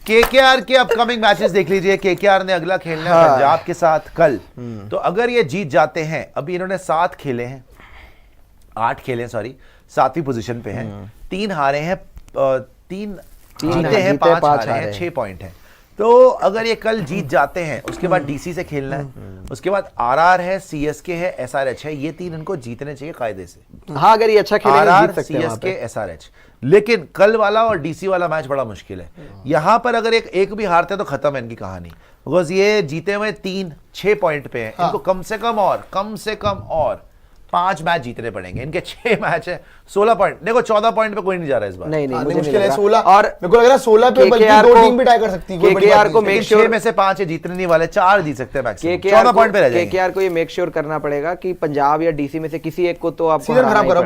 KKR के upcoming matches देख लीजिए। केकेआर ने अगला खेलना है पंजाब के साथ कल। तो अगर ये जीत जाते हैं, अभी इन्होंने 7 खेले हैं, 8 खेले हैं, सॉरी 7वीं पोजीशन पे हैं, 3 हारे हैं, 3 जीते हैं, 5 हारे हैं, 6 पॉइंट है। तो अगर ये कल जीत जाते हैं, उसके बाद डीसी से खेलना है, उसके बाद आरआर है, सीएसके है, एसआरएच है, ये 3 इनको जीतने चाहिए कायदे से। हाँ, अगर ये अच्छा खेलेंगे आरआर, जीत सकते हैं सीएसके, एसआरएच। लेकिन कल वाला और डीसी वाला मैच बड़ा मुश्किल है। यहां पर अगर एक भी हारते हैं तो खत्म है इनकी कहानी, बिकॉज ये जीते हुए 6 पॉइंट पे हैं। इनको कम से कम और 5 मैच जीतने पड़ेंगे। इनके 6 मैच है, 16 पॉइंट। देखो 14 पॉइंट पे कोई नहीं जा रहा है इस बार। नहीं, मुझे मुश्किल है 16। और मेरे को लग रहा है 16 पे बल्कि 2 टीम भी टाई कर सकती है। केकेआर को मेक श्योर 6 में से 5 है, जीतने नहीं वाले, 4 जीत सकते हैं मैक्सिमम। 14 पॉइंट पे रह जाएंगे। केकेआर को ये मेक श्योर करना पड़ेगा कि पंजाब या डीसी में से किसी एक को तो आपको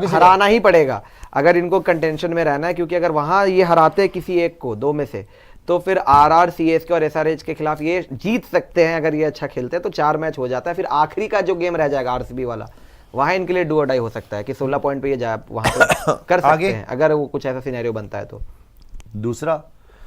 हराना ही पड़ेगा अगर इनको कंटेंशन में रहना है, क्योंकि अगर वहां ये हराते किसी एक को 2 में से, तो फिर आरआर, सीएसके और एसआरएच के खिलाफ ये जीत सकते हैं। अगर ये अच्छा खेलते हैं तो 4 मैच हो जाता है। फिर आखिरी का जो गेम रह जाएगा आरसीबी वाला, वहां इनके लिए डू और डाई हो सकता है कि 16 पॉइंट पे ये जाए वहां पे कर सकते हैं, अगर वो कुछ ऐसा सिनेरियो बनता है तो। दूसरा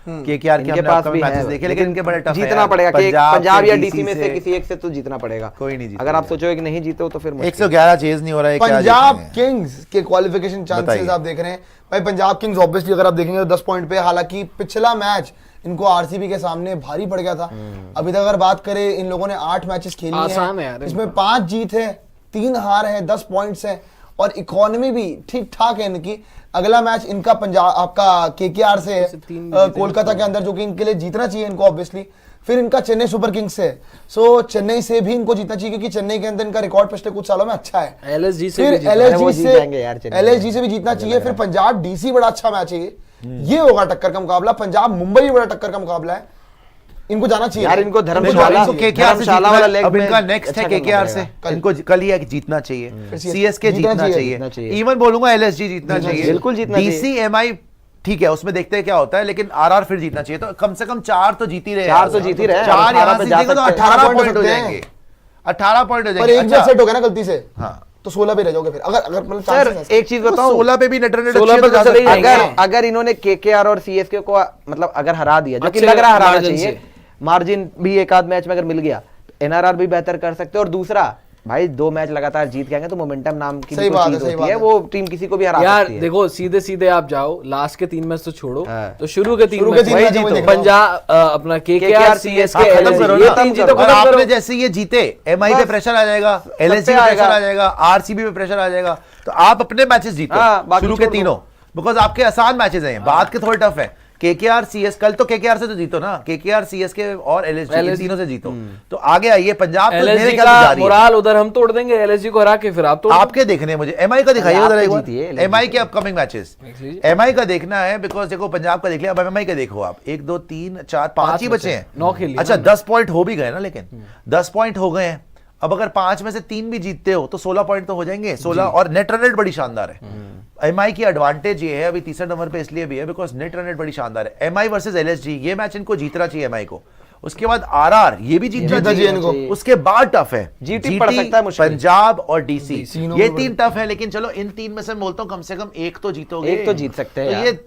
केकेआर के पास भी मैचेस देखे, लेकिन इनके बड़े टफ जीतना पड़ेगा कि पंजाब या डीसी में से किसी एक से तो जीतना पड़ेगा। कोई नहीं जीता। अगर आप सोचोगे कि नहीं जीते हो तो फिर 111 चेज नहीं हो रहा है। पंजाब किंग्स के क्वालिफिकेशन चांसेस आप देख रहे हैं भाई। पंजाब किंग्स ऑब्वियसली अगर आप देखेंगे तो 10 पॉइंट पे, हालांकि पिछला मैच इनको आरसीबी के सामने भारी पड़ गया था। अभी तक अगर बात करें, इन लोगों ने 8 मैचेस खेली हैं, इसमें 5 जीत है, 3 हार है, 10 पॉइंट्स है और इकोनॉमी भी ठीक ठाक है इनकी। अगला मैच इनका पंजाब आपका केकेआर से है कोलकाता के अंदर, जो कि इनके लिए जीतना चाहिए इनको ऑब्वियसली। फिर इनका चेन्नई सुपर किंग्स से, सो चेन्नई से भी इनको जीतना चाहिए क्योंकि चेन्नई के अंदर इनका रिकॉर्ड पिछले कुछ सालों में अच्छा है। एलएसजी से भी जीतना चाहिए। फिर पंजाब डीसी बड़ा अच्छा मैच है, ये होगा टक्कर का मुकाबला। पंजाब मुंबई भी बड़ा टक्कर का मुकाबला है, इनको जाना चाहिए यार। इनको धर्मशाला वाला लेग अब इनका नेक्स्ट है केकेआर से, इनको कल ही है कि जीतना चाहिए, सीएसके जीतना चाहिए, इवन बोलूंगा एलएसजी जीतना चाहिए, बिल्कुल जीतना चाहिए। डीसी एमआई ठीक है, उसमें देखते हैं क्या होता है, लेकिन आरआर फिर जीतना चाहिए। तो कम से कम 4 तो जीत ही रहे, 4 तो जीत ही रहे, 4 यहां से जीतेंगे तो 18 पॉइंट हो जाएंगे, 18 पॉइंट हो जाएंगे। पर एक मैच सेट हो गया ना गलती से, हाँ तो 16 पे रह जाओगे फिर। अगर मतलब सर एक चीज बताओ, 16 पे भी नेट रन 16 पे तो चले जाएंगे। अगर इन्होंने केकेआर और सीएसके को मतलब अगर हरा दिया, जो कि लग रहा है हराना चाहिए, मार्जिन भी एक आध मैच में अगर मिल गया, एनआरआर भी बेहतर कर सकते हैं। और दूसरा भाई 2 मैच लगातार जीत गए तो मोमेंटम नाम की चीज होती है, वो टीम किसी को भी हरा सकती है। यार देखो सीधे आप जाओ, लास्ट के 3 मैच तो छोड़ो, तो शुरू के 3 मैच वही जीतो। पंजाब अपना केकेआर, सीएसके, ये 3 जीतो। आपने जैसे ये जीते, एमआई पे प्रेशर आ जाएगा, एलएसजी पे प्रेशर आ जाएगा, आरसीबी पे प्रेशर आ जाएगा। तो आप अपने मैचेस जीतो शुरू के तीनों, बिकॉज आपके आसान मैचेस हैं, बाद के थोड़े टफ है। केकेआर सीएस, कल तो केकेआर से तो जीतो ना, केकेआर सीएसके और एलएसजी तीनों से जीतो, तो आगे आइए। पंजाब तो मेरे ख्याल से जारी है। मोराल उधर हम तोड़ देंगे, एलएसजी को हरा के फिर आप तोड़। आपके देखने मुझे एमआई का दिखाइए उधर एक बार, एमआई के अपकमिंग मैचेस एमआई का देखना है, बिकॉज देखो पंजाब का देख लिया, अब एमआई का देखो आप, 1 2 3 4 5 ही बचे हैं, 9 खेल। अच्छा 10 पॉइंट हो भी गए ना, लेकिन 10 पॉइंट हो गए हैं। अब अगर 5 में से 3 भी जीतते हो तो 16 पॉइंट तो हो जाएंगे, 16। और नेट रन रेट बड़ी शानदार है। एमआई की एडवांटेज ये है अभी तीसरे नंबर पे इसलिए भी है बिकॉज नेट रन रेट बड़ी शानदार है। एमआई वर्सेस एलएसजी, ये मैच इनको जीतना चाहिए एमआई को। उसके बाद आरआर, ये भी जीतना चाहिए इनको। उसके बाद टफ है जीटी पड़ सकता है मुश्किल, पंजाब और डीसी, ये 3 टफ है। लेकिन चलो इन 3 में से बोलता हूं कम से कम एक तो जीतोगे, एक तो जीत सकते हैं। तो ये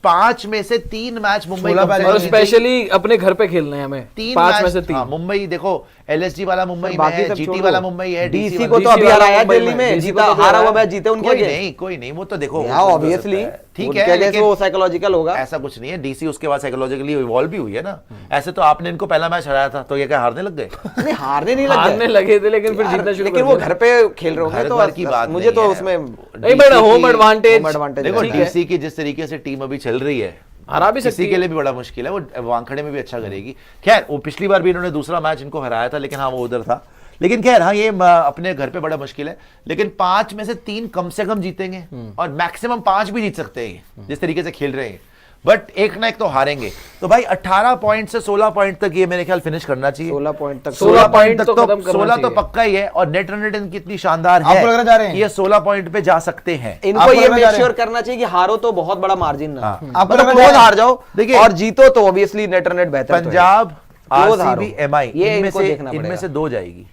5 में से 3 मैच मुंबई, और स्पेशली अपने घर पे खेलने हैं हमें, 5 में से 3। मुंबई देखो, एलएसजी वाला मुंबई में है, जीटी वाला मुंबई है, डीसी को तो अभी हराया दिल्ली में, जीता हारा हुआ मैच जीते उनके। कोई नहीं, वो तो देखो ऑब्वियसली ठीक है, लेकिन वो साइकोलॉजिकल होगा, ऐसा कुछ नहीं है। डीसी उसके बाद साइकोलॉजिकली इवॉल्व भी हुई है ना। ऐसे तो आपने इनको पहला मैच हराया था तो ये क्या हारने लग गए? नहीं हारने नहीं लगे थे, लेकिन फिर जीतना शुरू। लेकिन वो घर पे खेल रहे होंगे तो की बात मुझे तो उसमें नहीं बड़ा होम एडवांटेज। देखो डीसी की जिस तरीके से टीम अभी चल रही है, हरा भी किसी के लिए भी बड़ा मुश्किल है, वो वानखेड़े में भी अच्छा करेगी। खैर वो पिछली बार भी इन्होंने दूसरा मैच इनको हराया था, लेकिन हाँ वो उधर था। लेकिन खैर हाँ ये अपने घर पे बड़ा मुश्किल है, लेकिन 5 में से 3 कम से कम जीतेंगे और मैक्सिमम 5 भी जीत सकते हैं जिस तरीके से खेल रहे हैं। बट एक ना एक तो हारेंगे। तो भाई 18 पॉइंट से 16 पॉइंट तक ये मेरे ख्याल फिनिश करना चाहिए। 16 पॉइंट तक 16 पॉइंट तक तो 16 तो पक्का ही है। और नेट रन रेट इनकी इतनी शानदार है, ये 16 पॉइंट पे जा सकते हैं। इनको ये मेक श्योर करना चाहिए कि हारो तो बहुत बड़ा मार्जिन ना, आप क्लोज हार जाओ देखिए, और जीतो तो ऑब्वियसली नेट रन रेट बेहतर। पंजाब, आरसीबी, एमआई, इनमें से 2 जाएगी।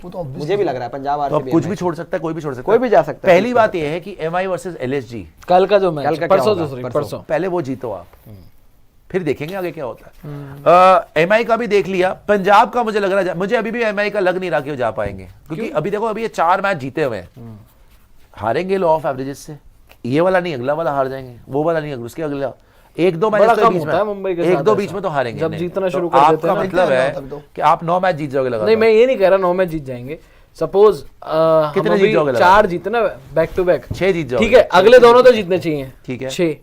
तो मुझे भी लग रहा है पंजाब आरसीबी, तो कुछ भी छोड़ सकता है, कोई भी छोड़ सकता है, कोई भी जा सकता है। पहली बात यह है कि एमआई वर्सेस एलएसजी कल का जो मैच परसों पहले वो जीतो आप, फिर देखेंगे आगे क्या होता है। एमआई का भी देख लिया, पंजाब का मुझे लग रहा है, मुझे अभी भी एमआई का लग नहीं रहा कि वो जा पाएंगे, क्योंकि अभी देखो अभी ये 4 मैच जीते हुए हैं, हारेंगे लॉ ऑफ एवरेजेस से, ये वाला नहीं अगला वाला हार जाएंगे, वो वाला नहीं उसके अगला, 1-2 मैच बड़ा तो कम बीच होता है में, मुंबई के साथ 1-2 बीच ऐसा। में तो हारेंगे जब नहीं। जीतना शुरू तो कर देते हैं आपका ना, मतलब है तभी तो। कि आप 9 मैच जीत जाओगे लगातार। नहीं, मैं ये नहीं कह रहा 9 मैच जीत जाएंगे, सपोज कितने जीत जाओगे 4 जीते ना बैक टू बैक, 6 जीत जाओगे। ठीक है, अगले दोनों तो जीतने चाहिए, ठीक है। 6,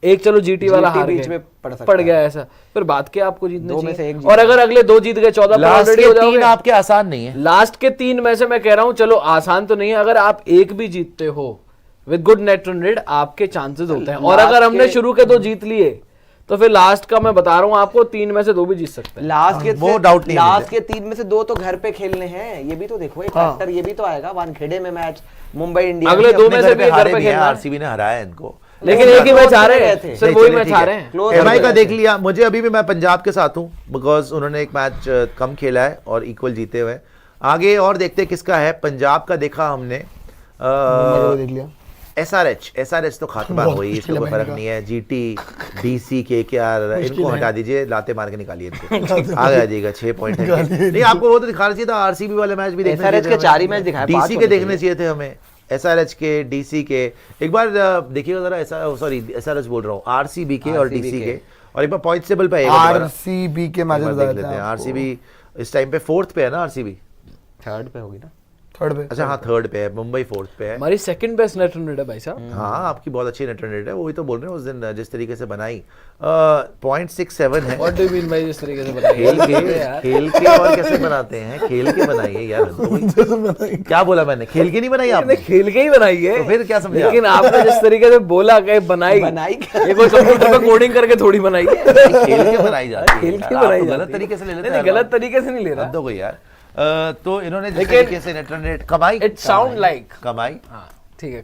एक चलो जीटी वाला हार बीच गए, में पड़ सकता पड़ है। गया ऐसा, फिर बात क्या आपको जीतने दो में से चाहिए, एक और अगर अगले 2 जीत गए 14 पर लास्ट ऑलरेडी के हो 3 जाओगे। आपके आसान नहीं है। लास्ट के 3 में से मैं कह रहा हूं चलो आसान तो नहीं है, अगर आप एक भी जीतते हो with good net run rate आपके चांसेस होते हैं, और लास्ट अगर हमने के- शुरू के 2 जीत लिए तो फिर लास्ट का मैं बता रहा हूं आपको 3 में से 2 भी जीत सकते हैं। लास्ट के वो doubt नहीं है लास्ट के 3 में से 2 तो घर पे खेलने हैं, ये भी तो देखो, एक फैक्टर ये भी तो आएगा। वानखेड़े में मैच, मुंबई इंडियंस अगले के 2 अपने में घर से पे भी घर हारे पे भी हैं, खेलना है। आरसीबी ने हराया इनको, लेकिन एक ही मैच आ रहे गए हैं, थे। सिर्फ नहीं, वही चलिए, मैच ठीक आ है। रहे हैं। Close एमआई हो का गए देख लिया, मुझे अभी भी मैं पंजाब के साथ हूं बिकॉज उन्होंने एक मैच कम खेला है और इक्वल जीते हुए हैं। आगे और देखते हैं किसका है। पंजाब का देखा हमने, देख लिया एसआरएच तो खात्मा बहुत हुई, मुश्किल इसमें है कोई फर्क मैंने नहीं है। जीटी, डीसी, केकेआर इनको हटा दीजिए, लाते मार के निकालिए इनको, आ जाइएगा 6 पॉइंट है। नहीं आपको वो तो दिखाना चाहिए था, आरसीबी वाले मैच भी देखने SRH चाहिए के थे 4 ही हमें। मैच दिखाए, 5 डीसी के होने देखने चाहिए थे हमें, एसआरएच के, डीसी के। एक बार देखिएगा जरा, एसआरएच बोल रहा हूँ, आरसीबी के और डीसी के, और एक बार पॉइंट टेबल पे आएगा दोबारा। आरसीबी के एक मैचेस बार बता देख देते लेते हैं। हैं आरसीबी इस टाइम पे 4th पे है ना, आरसीबी 3rd पे होगी ना। थर्ड पे। अच्छा हाँ 3rd पे है, मुंबई 4th पे है। हमारी second best net run rate है भाई साहब। हाँ आपकी बहुत अच्छी नेट रन रेट है, वही तो बोल रहे हैं उस दिन जिस तरीके से बनाई 0.67 है। व्हाट डू यू मीन भाई इस तरीके से बताइए खेल के और कैसे बनाते हैं, खेल के बनाइए यार, तो क्या बोला मैंने, खेल के नहीं बनाई आपने? खेल के ही बनाई है, तो फिर क्या समझे लेकिन आपने जिस तरीके से बोला कि बनाई ये कोई कंप्यूटर पे कोडिंग करके थोड़ी बनाई है, खेल के बनाई जाती है खेल के यार, बनाई आप तो जाती गलत है। तरीके से ले लेते नहीं, हैं गलत तरीके से नहीं ले रहा, हद हो गई यार। तो इन्होंने जिस लेकिन- तरीके से नेट रन रेट कमाई, इट साउंड लाइक, कमाई हाँ ठीक है,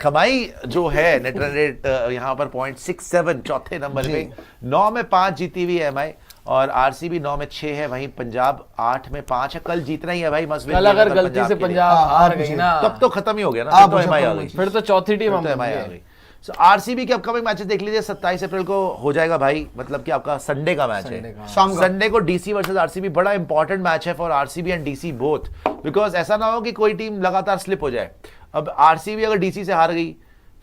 कमाई जो है नेट रन रेट यहाँ पर 0.67 चौथे नंबर पे, 9 में 5 जीती हुई है एमआई, और आरसीबी 9 में 6 है, वहीं पंजाब 8 में 5 है। कल जीतना ही है भाई, मस्ट विन कल अगर गलती से पंजाब हार गई ना तब तो खत्म ही हो गया ना, आप फिर तो एमआई आ गई, फिर तो चौथी टीम हम तो एमआई आ गई। सो आरसीबी के अपकमिंग मैचेस देख लीजिए, 27 अप्रैल को हो जाएगा भाई, मतलब कि आपका संडे का मैच है, शाम का। संडे को डीसी वर्सेस आरसीबी, बड़ा इंपॉर्टेंट मैच है for RCB and DC both, because ऐसा ना हो कि कोई टीम लगातार स्लिप हो जाए। अब आरसीबी अगर डीसी से हार गई,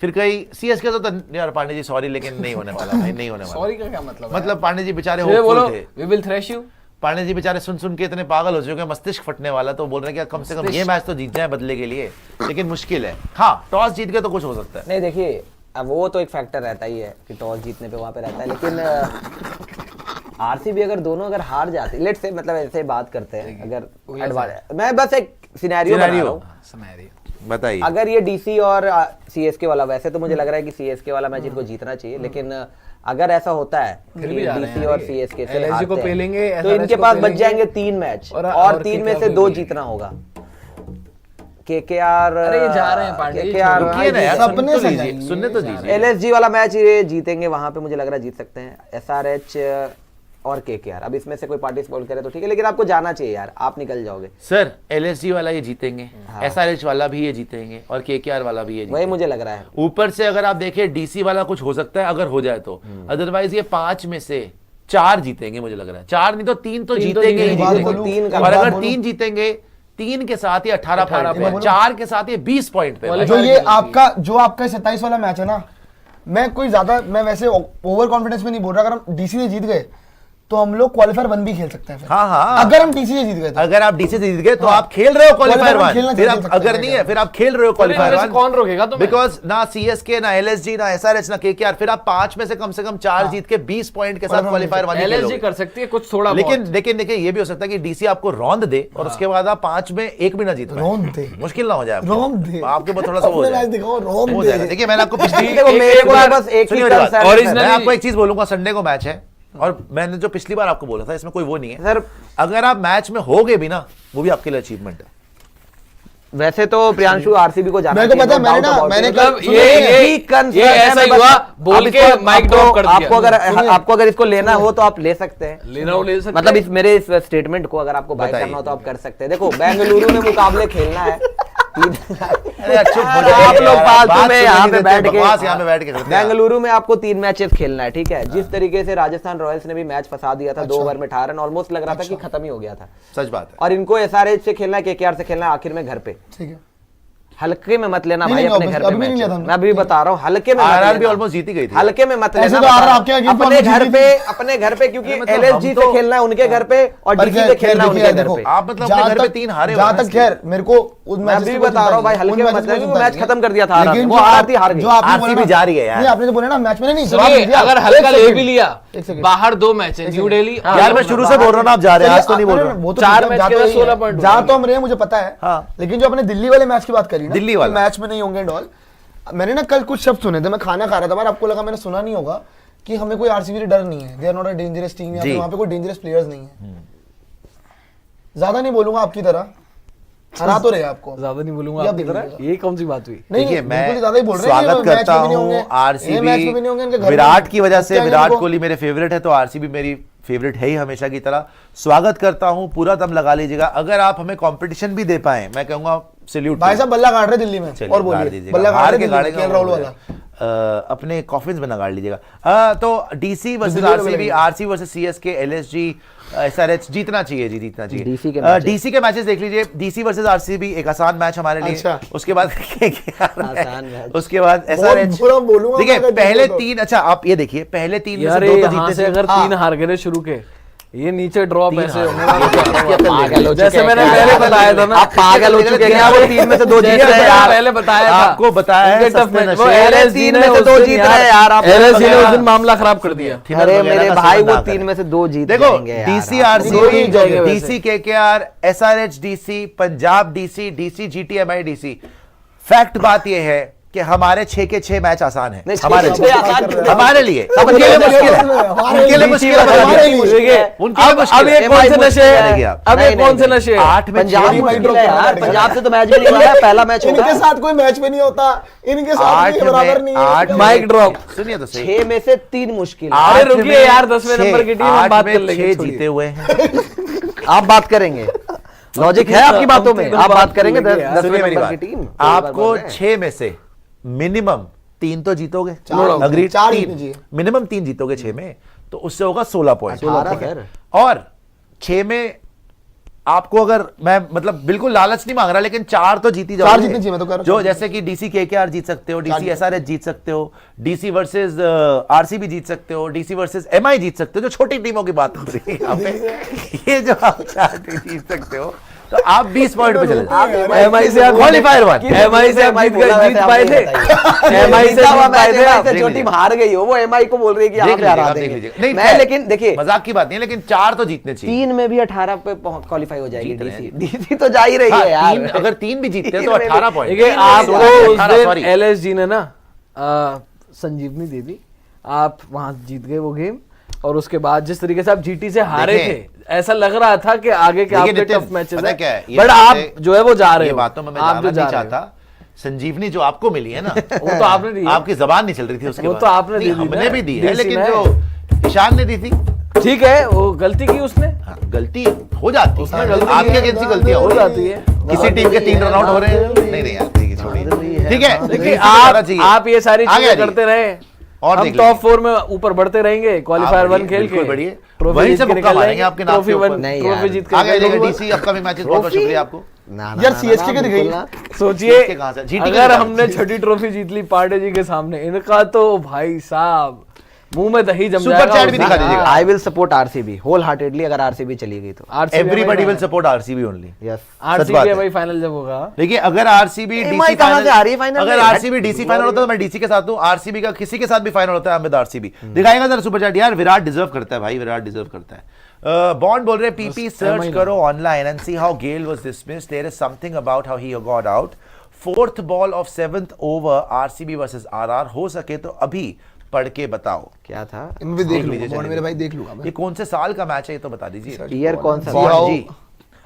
फिर कहीं सीएसके तो यार पांडे जी सॉरी, लेकिन नहीं होने वाला भाई, नहीं होने वाला। सॉरी का क्या मतलब है? मतलब पांडे जी बेचारे ये बोलो होपफुल थे, we will thrash you, Pandey ji बेचारे सुन सुन के इतने पागल हो चुके हैं, मस्तिष्क फटने वाला, तो बोल रहे हैं कि कम से कम ये मैच तो जीत जाए बदले के लिए, लेकिन मुश्किल है। हाँ टॉस जीत गए तो कुछ हो सकता है। नहीं देखिए, अब वो तो एक फैक्टर रहता ही है कि टॉस जीतने पे वहां पे रहता है, लेकिन आरसीबी अगर दोनों अगर हार जाती, लेट्स से मतलब ऐसे बात करते हैं, अगर एडवांस, मैं बस एक सिनेरियो बना रहा हूं, बताइए। अगर ये डीसी और सीएसके वाला, वैसे तो मुझे लग रहा है कि सीएसके वाला मैच इनको जीतना चाहिए, लेकिन अगर ऐसा होता है फिर कि भी जा रहे डीसी हैं और आगे। सीएसके से LSG को हारते हैं, पेलेंगे, तो SRH इनके को पास बच पेलेंगे, जाएंगे 3 मैच, और और 3 में से 2 पेलेंगे। जीतना होगा। केकेआर, अरे ये जा रहे हैं पांडे जी, केकेआर रुकिए ना यार, सपने सुनने तो से लीजिए, जाएंगे। सुनने तो दीजिए। एलएसजी वाला मैच ये जीतेंगे, वहां पे मुझे लग रहा है जीत सकते हैं। एसआरएच और केकेआर, अब इसमें से कोई पार्टिसिपेट करे तो ठीक है, लेकिन आपको जाना चाहिए यार, आप निकल जाओगे। सर एलएसजी वाला ये जीतेंगे, एसआरएच वाला भी ये जीतेंगे, और केकेआर वाला भी ये वही जीतेंगे। मुझे लग रहा है। ऊपर से अगर आप देखें डीसी वाला कुछ हो सकता है अगर हो जाए तो, अदरवाइज ये 5 में से 4 जीतेंगे, मुझे लग रहा है 4 नहीं तो 3 तो जीतेंगे ही जीतेंगे। जीतेंगे। तीन का और बात अगर बोलूं। 3 जीतेंगे, 3 के साथ ये 18 पॉइंट पे, बोलूं। 4 के साथ ये 20 पॉइंट पे। जो ये आपका 27 वाला मैच है ना, मैं कोई ज्यादा, मैं वैसे ओवर कॉन्फिडेंस में नहीं बोल रहा, अगर हम डीसी से जीत गए तो हम लोग क्वालिफायर 1 भी खेल सकते हैं फिर। हाँ, हाँ। अगर हम डीसी से जीत गए तो। अगर आप डीसी से जीत गए तो हाँ। आप खेल रहे हो क्वालिफायर क्वालिफायर 1, खेलना फिर आप खेल सकते अगर हैं नहीं क्या? है फिर आप खेल रहे हो क्वालिफायर इनमें से 1। कौन रोकेगा तुम्हें? बिकॉज ना सीएसके, ना एलएसजी, ना एसआरएच, ना केकेआर, फिर आप 5 में से कम 4 जीत के 20 पॉइंट के साथ क्वालिफायर 1 एलएसजी कर सकती है कुछ थोड़ा लेकिन बहुत। लेकिन देखिए ये भी हो सकता है कि डीसी आपको रौंद दे और उसके बाद आप 5 में 1 भी ना जीत पाए। रौंद दे। मुश्किल ना हो जाए आपको। रौंद दे। आपके पास थोड़ा सा वो हो अपने मैच जाए, दिखाओ, रौंद हो दे। जाएगा। देखिए मैंने आपको पिछली देखो, मेरे को बार- बस एक ही सुनिए मेरी बात। concern है, मैं आपको एक चीज बोलूंगा, संडे को मैच है और मैंने जो पिछली बार आपको बोला था इसमें कोई वो नहीं है सर। अगर आप मैच में होगे भी ना, वो भी आपके लिए अचीवमेंट है। वैसे तो प्रियांशु आरसीबी को जाना मेरे को पता है, no मैंने doubt ना- about मैंने it। कल- मतलब ये concern है, ऐसा मैं ही बस- हुआ, बोल आप के इसको- माइक ड्रॉप कर दिया। आपको अगर इसको लेना हो तो आप ले सकते हैं, लेना हो ले सकते मतलब हैं। इस मेरे इस स्टेटमेंट को अगर आपको बाय बताइए। करना हो तो आप कर सकते हैं। देखो बेंगलुरु में मुकाबले खेलना है आप लोग फालतू में यहाँ पे बैठ के यहाँ पे बैठ के करते हैं। बेंगलुरु में आपको 3 मैचेस खेलना है, ठीक है। जिस तरीके से राजस्थान रॉयल्स ने भी मैच फंसा दिया था, 2 ओवर में 18 रन, ऑलमोस्ट लग रहा था कि खत्म ही हो गया था। सच बात है। और इनको एसआरएच से खेलना है, केकेआर से खेलना है, आखिर में घर पे। ठीक है, हल्के में मत लेना नहीं, भाई नहीं, अपने घर पे अभी नहीं मैच। लिया था हमने। मैं अभी बता रहा हूँ, हल्के में मत आरआर भी लेना। ऑलमोस्ट जीती गई थी। हल्के में मत ऐसे लेना, तो आरआर आपके आगे अपने घर पे, अपने घर पे, क्योंकि मतलब एलएसजी हम से तो- खेलना है उनके घर पे और पर डीसी खैर, से खेलना है देखिए, उनके घर देखो, पे। आप मतलब अपने घर पे 3 हारे हो जहाँ ना तक खैर मेरे को उन मैं मैचेस भी की कोई बता रहा हूँ चिंता भाई, नहीं, हल्के उन में मैचेस मत की लेना, कोई मैच चिंता खत्म कर दिया था नहीं है। आरआर ने, लेकिन वो जो हार आप- थी, हार गई। जो आपने बोला आरसीबी ना, जा रही है यार। नहीं, आपने जो बोला ना मैच में नहीं जवाब सुनिए, नहीं दिया। अगर एक हल्का ले सेकंड, भी लिया, एक सेकंड। बाहर 2 मैच है, न्यू दिल्ली और यार मैं शुरू से बोल रहा हूँ ना, आप जा रहे हैं, आज तो नहीं बोल रहा हूँ। वो तो 4 ठीक है, मैच जहाँ के तो बाद यही है। 16 पॉइंट जहाँ तो हम रहे हैं मुझे पता है, हाँ। लेकिन जो अपने दिल्ली वाले मैच की बात करी ना, दिल्ली वाला। मैच में नहीं होंगे एंड ऑल। मैंने ना कल कुछ शब्द सुने थे, मैं खाना खा रहा था, पर आपको लगा मैंने सुना नहीं होगा कि हमें कोई आरसीबी से डर नहीं है, they are not a dangerous team, या जी। फिर वहाँ पे कोई डेंजरस प्लेयर्स नहीं है। ज्यादा नहीं बोलूंगा आपकी तरह, हरा तो रहे आपको। ज्यादा नहीं बोलूंगा ये आपकी आप तरह, देखिए। ये कौन सी बात हुई? नहीं, देखिए नहीं, मैं बिल्कुल ज्यादा ही बोल रहे हैं कि स्वागत मैच में करता भी नहीं होंगे, हूँ ये मैच में आरसीबी भी नहीं होंगे, इनके घर में विराट की वजह से। क्या विराट इनको- कोहली मेरे फेवरेट है, तो आरसीबी मेरी फेवरेट है ही हमेशा की तरह। स्वागत करता हूँ, पूरा दम लगा लीजिएगा। अगर आप हमें कंपटीशन भी दे पाए, मैं कहूंगा सैल्यूट। भाई साहब बल्ला काट रहे दिल्ली में, चलिए, और गाड़ बोलिए दीजिएगा। बल्ला काट हार रहे के दिल्ली में, गाड़ेगा केएल राहुल वाला। अपने कॉफिन्स में नगाड़ लीजिएगा। तो डीसी वर्सेस दिल्ली में आरसीबी, लगेगा। RCB versus CSK, LSG, SRH जीतना चाहिए जी, जीतना चाहिए। DC के मैचेस। डीसी के मैचेस देख लीजिए। डीसी वर्सेस आरसीबी एक आसान मैच हमारे लिए। अच्छा। उसके बाद आसान मैच। उसके बाद एसआरएच। बुरा बोलूंगा देखिए मैं अगर पहले जीते तो। 3, अच्छा आप ये देखिए, पहले 3 में यार से 2 तो यहाँ जीतने से थे। अगर 3 हार गए शुरू के, ये नीचे ड्रॉप तीन ऐसे हार होने गए। वाला पागल हो जैसे चुके हैं मैंने क्या? पहले बताया था ना, आप पागल हो चुके हैं, वो 3 में से 2 जीत जैसे रहे हैं मैंने यार। पहले बताया था, आपको बताया है, उनके tough सस्ते match- वो नशे। LSG 3 ने में से उस 2 दिन जीत रहे हैं यार आप। LSG ने उस दिन मामला खराब कर दिया। थिनर अरे वगैरह मेरे का भाई, सेवन वो ना 3 करें। में से 2 जीत देखो जाएंगे यार। डीसी आप- दो ही आरसीबी, जाएंगे वैसे। DC KKR, SRH DC, Punjab DC, DC GT MI DC. Fact बात यह है कि हमारे 6 के 6 मैच आसान हैं नहीं, हमारे छह लिए। आसान क्यों है? हमारे लिए सब उनके लिए हमारे मुश्किल है, लिए, हमारे उनके लिए लिए मुश्किल हमारे है, लिए उनके लिए अब अब मुश्किल ये है। कौन से नशे देखिए हैं? आप। अब ये नहीं, कौन से नहीं, नशे हैं? 8 में पंजाब 6 मुश्किल है यार, पंजाब से तो मैच भी नहीं हुआ है, पहला मैच होगा। इनके साथ कोई मैच भी नहीं होता, इनके साथ 8 भी बराबर नहीं है। 8 माइक ड्रॉप। सुनिए तो सही। 6 में से 3 मुश्किल है। अरे 8 रुकिए में यार, 10वें नंबर की टीम हम 8 बात में कर लेंगे, 6 छोड़िए। जीते हुए हैं। आप बात करेंगे, लॉजिक है आपकी बातों में, आप बात करेंगे सुनिए 10वें मेरी नंबर की बात, टीम। आपको 6 में से मिनिमम 3 तो जीतोगे। चार- अग्री, चार 3 जीतने चाहिए। मिनिमम 3 जीतोगे 6 में, तो उससे होगा 16 पॉइंट। 18 ठीक है? सर। और 6 में आपको, अगर मैं मतलब बिल्कुल लालच नहीं मांग रहा, लेकिन 4 तो जीती जाओगे। 4 जीतने चाहिए, मैं तो कह रहा हूं जो 4 जैसे कि डीसी केकेआर जीत सकते हो, डीसी एसआरएच जीत सकते हो, डीसी वर्सेस आरसीबी जीत सकते हो, डीसी वर्सेस एमआई जीत सकते हो, जो छोटी टीमों की बात हो रही है यहाँ पे। ये जो आप 4 टीम जीत सकते हो, तो आप 20 पॉइंट पे चले जाओ। एमआई से आप क्वालीफायर 1। एमआई से आप जीत गए, जीत पाए थे। एमआई से जीत पाए थे आप। देख जो लीजिए। टीम हार गई हो, वो एमआई को बोल रही है कि आप देख हरा लीजिएगा, देंगे। देख लीजिएगा। नहीं, मैं खैर, लेकिन देखिए, मजाक की बात नहीं है, लेकिन 4 तो जीतने चाहिए। 3 में भी 18 पे क्वालिफाई हो जाएगी जीत रहे हैं। डीसी तो जा ही रही हाँ, है यार। अगर 3 भी जीतते हैं तो तीन में भी- 18 पॉइंट। देखिए आपको उस 18, दिन sorry। एलएसजी ने ना संजीवनी दे दी, आप वहां जीत गए वो गेम। और उसके बाद जिस तरीके से आप जीटी से हारे देखें, थे, ऐसा लग रहा था कि आगे के देखिए आपके नितिन, टफ मैचेस पता क्या है, ये बट आप बातें- जो है वो जा रहे ये हो। बातों में मैं आप जाना जो नहीं जा रहे हो। चाहता। संजीवनी जो आपको मिली है ना, वो तो आपने दी है। आपकी जबान नहीं चल रही थी उसके वो बाद। तो आपने नहीं, दी थी हमने ना, भी दी है, देसी लेकिन में। जो ईशान ने दी थी, ठीक है, वो गलती की उसने, हाँ, गलती हो जाती उसमें है। गलती आपके है, अगेंस्ट ही गलतियां हो हो जाती है। किसी टीम के 3 रन आउट हो रहे हैं। नहीं नहीं यार, देखिए छोड़िए, ठीक है। देखिए इसी को जाना चाहिए। आप ये सारी आगे चीजें आइए। करते रहे, और हम देख टॉप लीजिए। 4 में ऊपर बढ़ते रहेंगे, क्वालिफायर आप 1 खेल बिल्कुल के बढ़िए। ट्रॉफी वहीं जीत से के मुक्का निकल मारेंगे आपके नाम ट्रॉफी के ऊपर। 1 नहीं ट्रॉफी यार। जीत के आगे निकल आइए, गए। डीसी अपकमिंग मैचेस, बहुत बहुत शुक्रिया आपको। यार सीएसके के दिखाई सोचिए जीत के कहाँ से? जीटी के अगर निकाल। हमने छठी ट्रॉफी जीत ली पांडे जी के सामने, इनका तो भाई साहब मुंह में दही जम सुपर जाएगा। चैट भी दिखा दीजिएगा। I will support RCB wholeheartedly, अगर आरसीबी चली गई तो। Everybody will support RCB only. Yes. सच बात आरसीबी है। भाई फाइनल जब होगा, देखिए अगर आरसीबी MI डीसी कहाँ से आ रही है फाइनल अगर में? आरसीबी डीसी फाइनल होता है तो मैं डीसी के साथ हूं। आरसीबी का किसी के साथ भी फाइनल होता है, अहमद आरसीबी दिखाएगा जरा सुपर चैट। यार विराट डिजर्व करता है भाई, विराट डिजर्व करता है। बॉन्ड बोल रहे हैं पीपी सर्च करो online and see how Gayle was dismissed, there is something about how he got out. 4th ball of 7th over RCB versus RR, हो सके तो अभी पढ़ के बताओ। क्या था? मैं भी देख लीजिए, लूंगा, मेरे भाई देख लूंगा ये मैं। कौन से साल का मैच है ये तो बता दीजिए। ईयर कौन सा? बॉन्ड आओ। जी,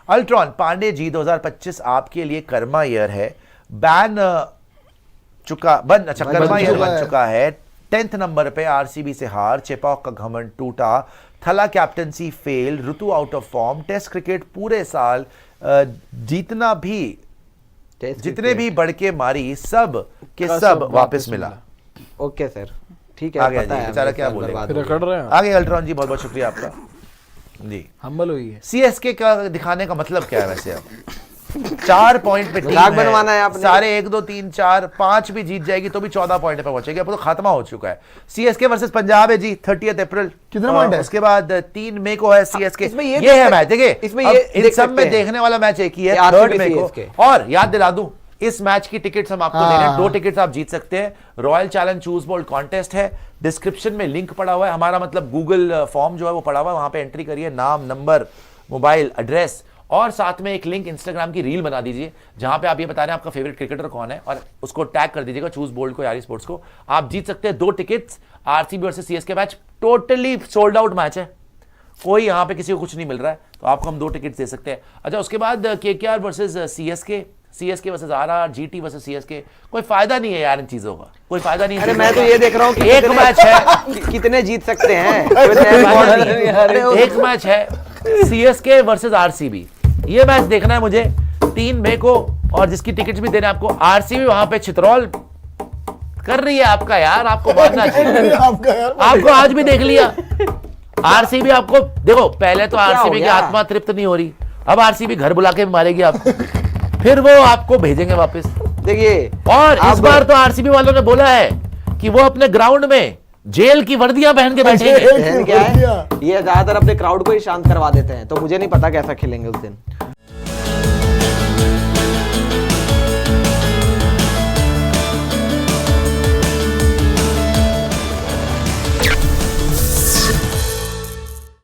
अल्ट्रॉन पांडे जी 2025 आपके लिए कर्मा ईयर है। बैन अच्छा कर्मा ईयर चुका बन है। चुका है। 10th नंबर पे आरसीबी से हार, चेपॉक का घमंड टूटा, Thala captaincy fail, Ritu out of form, test cricket पूरे साल जीतना भी टेस्ट जितने भी बड़के मारी सब के सब वापस मिला। ओके सर, ठीक है, आ गया पता जी, है बेचारा हमें, क्या सर, बोलेगा। बर्बाद फिर हो गया। रगड़ रहे हैं, आगे अल्ट्रॉन जी, बहुत बहुत शुक्रिया आपका जी। हम्बल हुई है। सीएसके का दिखाने का मतलब क्या है वैसे? अब 4 पॉइंट पे टीम मजाक बनवाना है आपने। सारे 1 2 3 4 5 भी जीत जाएगी तो भी 14 पॉइंट पे पहुंचेगी। अब तो खत्म हो चुका है। सीएसके वर्सेस पंजाब है जी 30 अप्रैल। कितने पॉइंट है? उसके बाद 3 मई को है सीएसके। इसमें ये देख है सक- मैच, देखिए इसमें अब ये इन देख सब सकते में हैं। देखने वाला मैच एक ही है, ये RCB 3 मई को। CSK। और याद दिला दूं, इस मैच की टिकट्स हम आपको दे रहे हैं। हाँ। 2 टिकट्स आप जीत सकते हैं। Royal challenge choose bold contest है, डिस्क्रिप्शन में लिंक पड़ा हुआ है हमारा, मतलब गूगल फॉर्म जो है वो पड़ा हुआ है, वहां पे एंट्री करिए, नाम, नंबर, मोबाइल एड्रेस, और साथ में एक लिंक इंस्टाग्राम की रील बना दीजिए जहां पे आप ये बता रहे हैं आपका फेवरेट क्रिकेटर कौन है, और उसको टैग कर दीजिएगा चूज बोल्ड को, यारी स्पोर्ट्स को। आप जीत सकते हैं 2 tickets RCB versus CSK match. Totally sold out match है, कोई यहां पे किसी को कुछ नहीं मिल रहा है, तो आपको हम 2 टिकट्स दे सकते हैं। अच्छा, उसके बाद KKR versus CSK, CSK versus RR, GT versus CSK. कोई फायदा नहीं है यार इन चीजों का, कोई फायदा नहीं है। अरे मैं तो ये देख रहा हूँ कि एक कितने- मैच है, कितने जीत सकते हैं। एक मैच है सीएसके वर्सेस आरसीबी, ये मैच देखना है मुझे 3 मई को, और जिसकी टिकट्स भी देना है आपको। आरसीबी वहां पे चित्रौल कर रही है आपका यार, आपको मानना चाहिए। आपका यार आपको आज भी देख लिया आरसीबी। आपको देखो, पहले तो हो आरसीबी की गया? आत्मा तृप्त नहीं हो रही, अब आरसीबी घर बुला के मारेगी आपको, फिर वो आपको भेजेंगे वापस। देखिए, और इस आप- बार तो आरसीबी वालों ने बोला है कि वो अपने ग्राउंड में जेल की वर्दियां पहन के बैठेंगे। क्या है, ये ज्यादातर अपने क्राउड को ही शांत करवा देते हैं, तो मुझे नहीं पता कैसा खेलेंगे उस दिन।